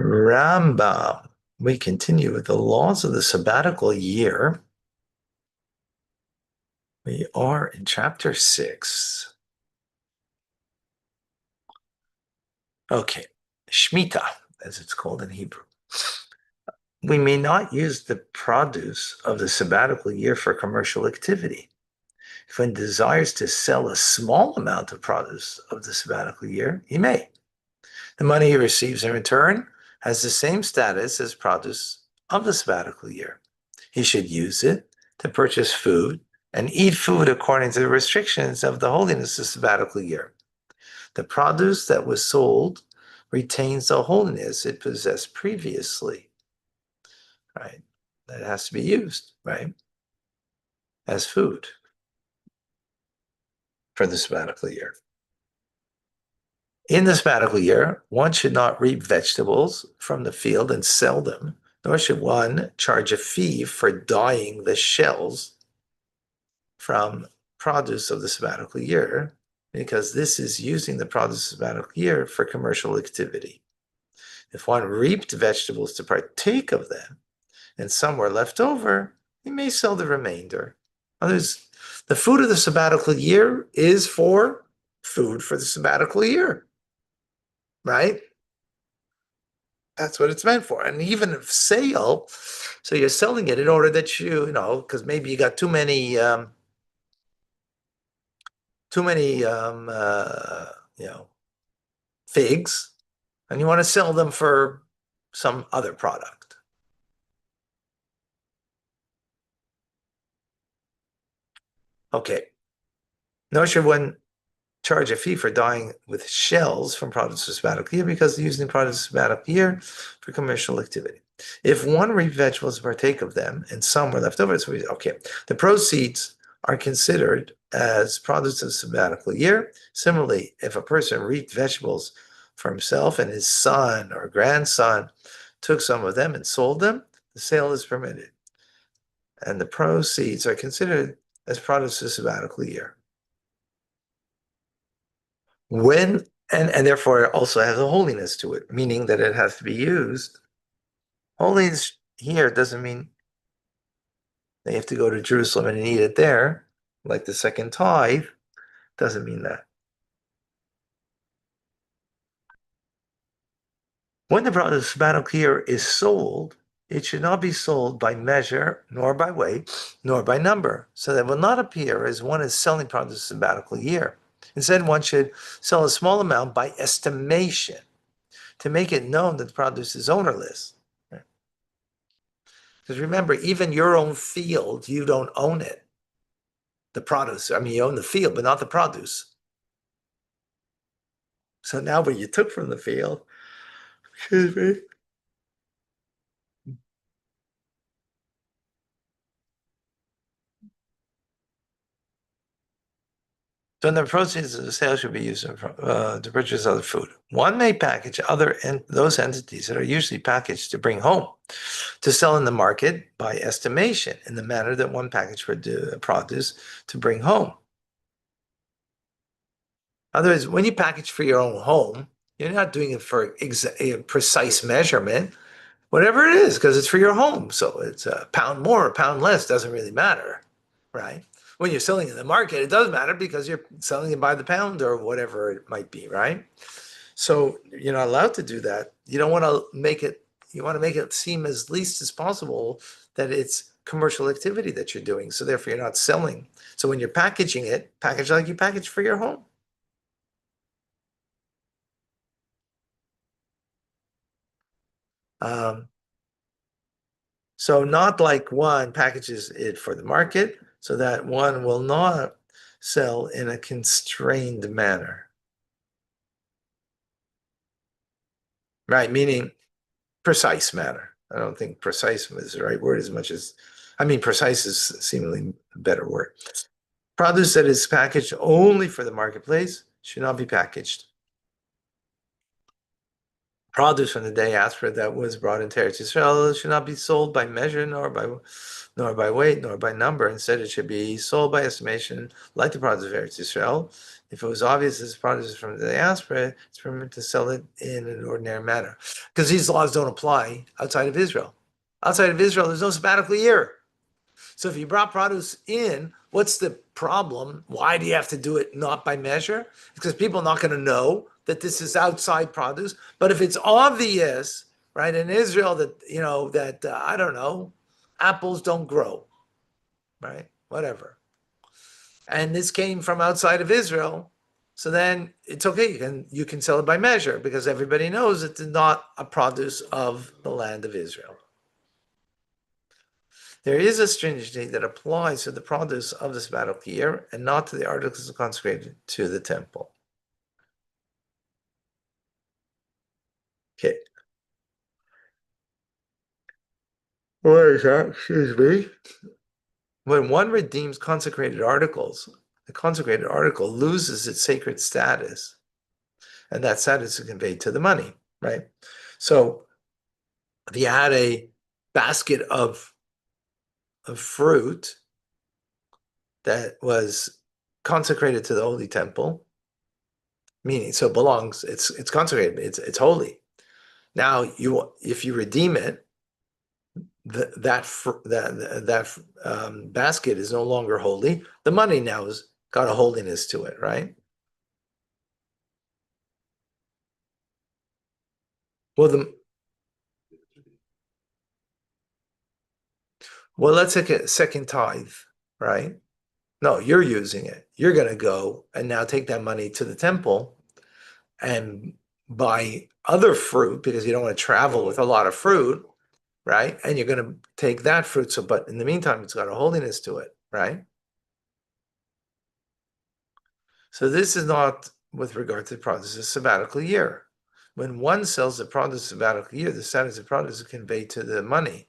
Rambam. We continue with the laws of the sabbatical year. We are in chapter 6. Okay, Shemitah, as it's called in Hebrew. We may not use the produce of the sabbatical year for commercial activity. If one desires to sell a small amount of produce of the sabbatical year, he may. The money he receives in return has the same status as produce of the sabbatical year. He should use it to purchase food and eat food according to the restrictions of the holiness of the sabbatical year. The produce that was sold retains the holiness it possessed previously, right? That has to be used, right, as food for the sabbatical year. In the sabbatical year, one should not reap vegetables from the field and sell them, nor should one charge a fee for dyeing the shells from produce of the sabbatical year, because this is using the produce of the sabbatical year for commercial activity. If one reaped vegetables to partake of them, and some were left over, he may sell the remainder. Others, the food of the sabbatical year is for food for the sabbatical year, right? That's what it's meant for. And even if sale, so you're selling it in order that because maybe you got too many figs, and you want to sell them for some other product. Okay. Nor should one charge a fee for dyeing with shells from produce of sabbatical year, because they're using produce of sabbatical year for commercial activity. If one reaped vegetables to partake of them, and some were left over, the proceeds are considered as produce of sabbatical year. Similarly, if a person reaped vegetables for himself and his son or grandson took some of them and sold them, the sale is permitted. And the proceeds are considered as produce of sabbatical year. And therefore it also has a holiness to it, meaning that it has to be used. Holiness here doesn't mean they have to go to Jerusalem and eat it there, like the second tithe. Doesn't mean that. When the produce of sabbatical year is sold, it should not be sold by measure, nor by weight, nor by number, so that it will not appear as one is selling produce of sabbatical year. Instead, one should sell a small amount by estimation to make it known that the produce is ownerless. Because remember, even your own field, you don't own it. The produce, you own the field, but not the produce. So now what you took from the field, excuse me. So the proceeds of the sale should be used to purchase other food. One may package those entities that are usually packaged to bring home, to sell in the market by estimation in the manner that one packaged produce to bring home. Otherwise, when you package for your own home, you're not doing it for a precise measurement, whatever it is, because it's for your home. So it's a pound more, a pound less, doesn't really matter, right? When you're selling in the market, it does matter because you're selling it by the pound or whatever it might be, right? So you're not allowed to do that. You don't want to make it, you want to make it seem as least as possible that it's commercial activity that you're doing. So therefore you're not selling. So when you're packaging it, package like you package for your home. So not like one packages it for the market, so that one will not sell in a constrained manner. Right, meaning precise manner. I don't think precise is the right word as much as, precise is seemingly a better word. Produce that is packaged only for the marketplace should not be packaged. Produce from the diaspora that was brought into Eretz Yisrael should not be sold by measure nor by weight nor by number. Instead, it should be sold by estimation, like the produce of Eretz Yisrael. If it was obvious this produce is from the diaspora, it's permitted to sell it in an ordinary manner, because these laws don't apply outside of Israel. Outside of Israel, there's no sabbatical year. So if you brought produce in, what's the problem? Why do you have to do it not by measure? Because people are not going to know that this is outside produce. But if it's obvious, right, in Israel that, I don't know, apples don't grow, right? Whatever. And this came from outside of Israel. So then it's okay. You can sell it by measure because everybody knows it's not a produce of the land of Israel. There is a stringency that applies to the produce of the sabbatical year and not to the articles consecrated to the temple. Okay. What is that? Excuse me. When one redeems consecrated articles, the consecrated article loses its sacred status, and that status is conveyed to the money, right? So if you had a basket of fruit that was consecrated to the holy temple, meaning so it belongs, it's consecrated, it's holy. Now if you redeem it, that basket is no longer holy. The money now has got a holiness to it, right? Well, let's take a second tithe, right? No, you're using it. You're going to go and now take that money to the temple and buy other fruit because you don't want to travel with a lot of fruit, right? And you're going to take that fruit. But in the meantime, it's got a holiness to it, right? So this is not with regard to the produce of the sabbatical year. When one sells the produce of the sabbatical year, the status of produce is conveyed to the money.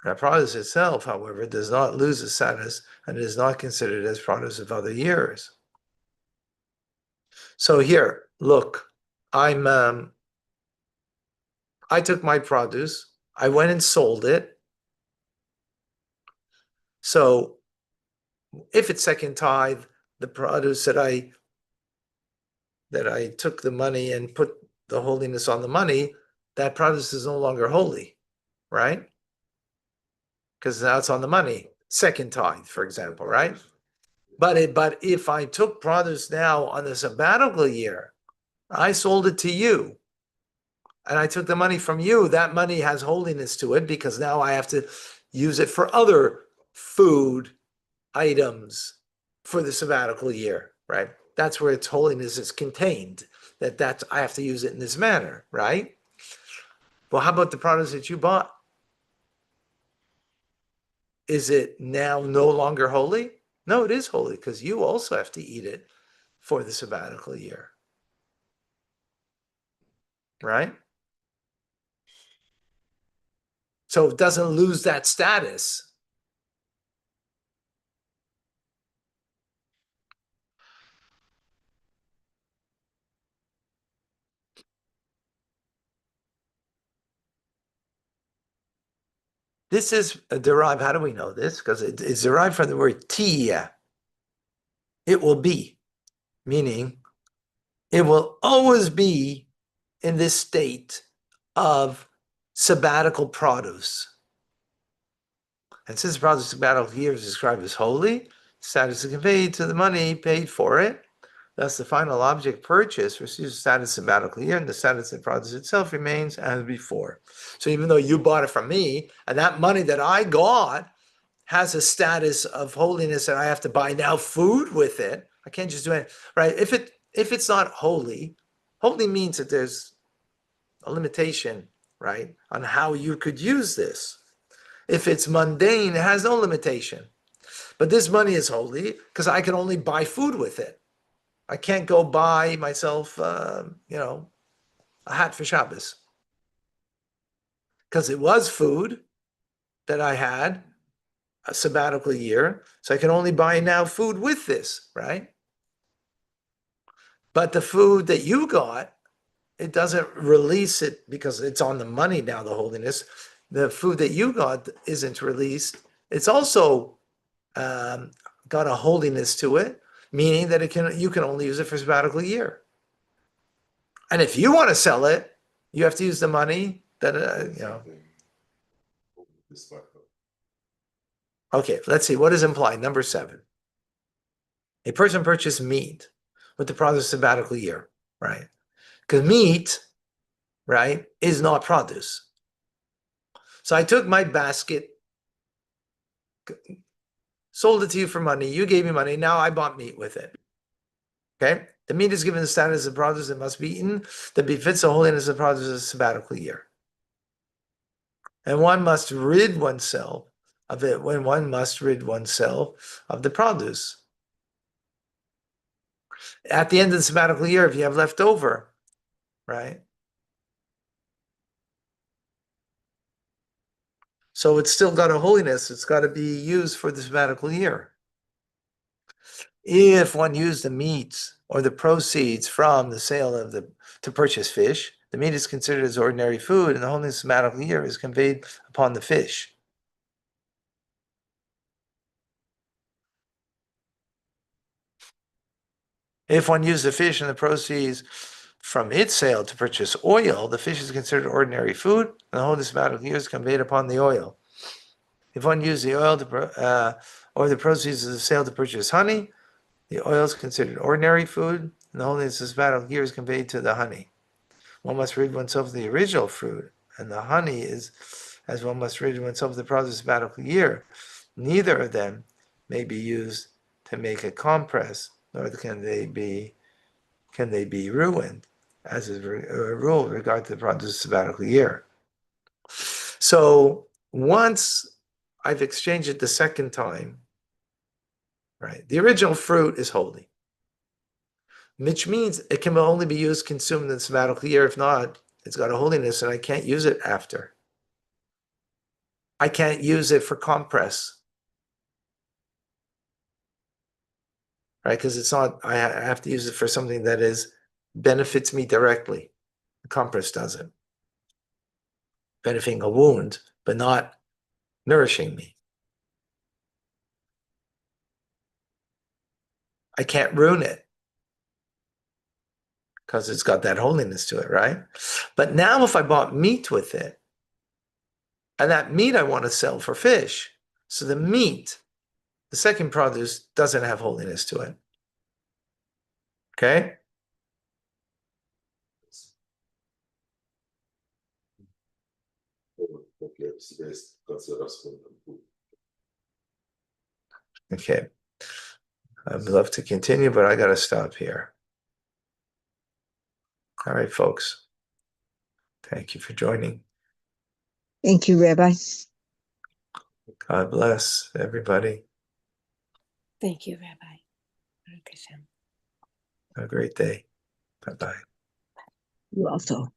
The produce itself, however, does not lose its status and is not considered as produce of other years. So here, look, I took my produce, I went and sold it. So if it's second tithe, the produce that I took the money and put the holiness on the money, that produce is no longer holy, right? Because now it's on the money. Second tithe, for example, right? But if I took produce now on the sabbatical year, I sold it to you, and I took the money from you, that money has holiness to it because now I have to use it for other food items for the sabbatical year, right? That's where its holiness is contained. That's I have to use it in this manner, right? Well, how about the products that you bought? Is it now no longer holy? No, it is holy because you also have to eat it for the sabbatical year, right? So it doesn't lose that status. This is derived. How do we know this? Because it's derived from the word tia. It will be, meaning it will always be in this state of sabbatical produce. And since the produce of sabbatical year is described as holy, status is conveyed to the money paid for it. Thus, the final object purchase receives the status of sabbatical year, and the status of the produce itself remains as before. So even though you bought it from me, and that money that I got has a status of holiness, and I have to buy now food with it, I can't just do it, right? If it's not holy, holy means that there's a limitation, right, on how you could use this. If it's mundane, it has no limitation. But this money is holy because I can only buy food with it. I can't go buy myself, a hat for Shabbos because it was food that I had a sabbatical year. So I can only buy now food with this, right? But the food that you got, it doesn't release it because it's on the money now, the holiness. The food that you got isn't released. It's also got a holiness to it, meaning that you can only use it for a sabbatical year. And if you want to sell it, you have to use the money that, Okay, let's see. What is implied? Number 7. A person purchased meat with the produce sabbatical year, right? Because meat, right, is not produce. So I took my basket, sold it to you for money. You gave me money. Now I bought meat with it. Okay? The meat is given the status of produce that must be eaten, that befits the holiness of produce of a sabbatical year. And one must rid oneself of it when one must rid oneself of the produce. At the end of the sabbatical year, if you have left over, right? So it's still got a holiness. It's got to be used for the sabbatical year. If one used the meat or the proceeds from the sale of to purchase fish, the meat is considered as ordinary food, and the holiness of the sabbatical year is conveyed upon the fish. If one used the fish and the proceeds from its sale to purchase oil, the fish is considered ordinary food, and the holiness of the sabbatical year is conveyed upon the oil. If one used the oil or the proceeds of the sale to purchase honey, the oil is considered ordinary food, and the holiness of the sabbatical year is conveyed to the honey. One must rid oneself of the original fruit, and the honey is as one must rid oneself of the produce of the sabbatical year. Neither of them may be used to make a compress, nor can they be ruined, as is a rule with regard to the produce of the sabbatical year. So once I've exchanged it the second time, right, the original fruit is holy, which means it can only be used, consumed in the sabbatical year. If not, it's got a holiness and I can't use it after. I can't use it for compress, right? Because it's not, I have to use it for something that benefits me directly. The compress doesn't. Benefiting a wound, but not nourishing me. I can't ruin it because it's got that holiness to it, right? But now if I bought meat with it, and that meat I want to sell for fish, so the meat, the second produce, doesn't have holiness to it. Okay? Okay. I'd love to continue, but I got to stop here. All right, folks. Thank you for joining. Thank you, Rabbi. God bless everybody. Thank you, Rabbi. Have a great day. Bye-bye. You also.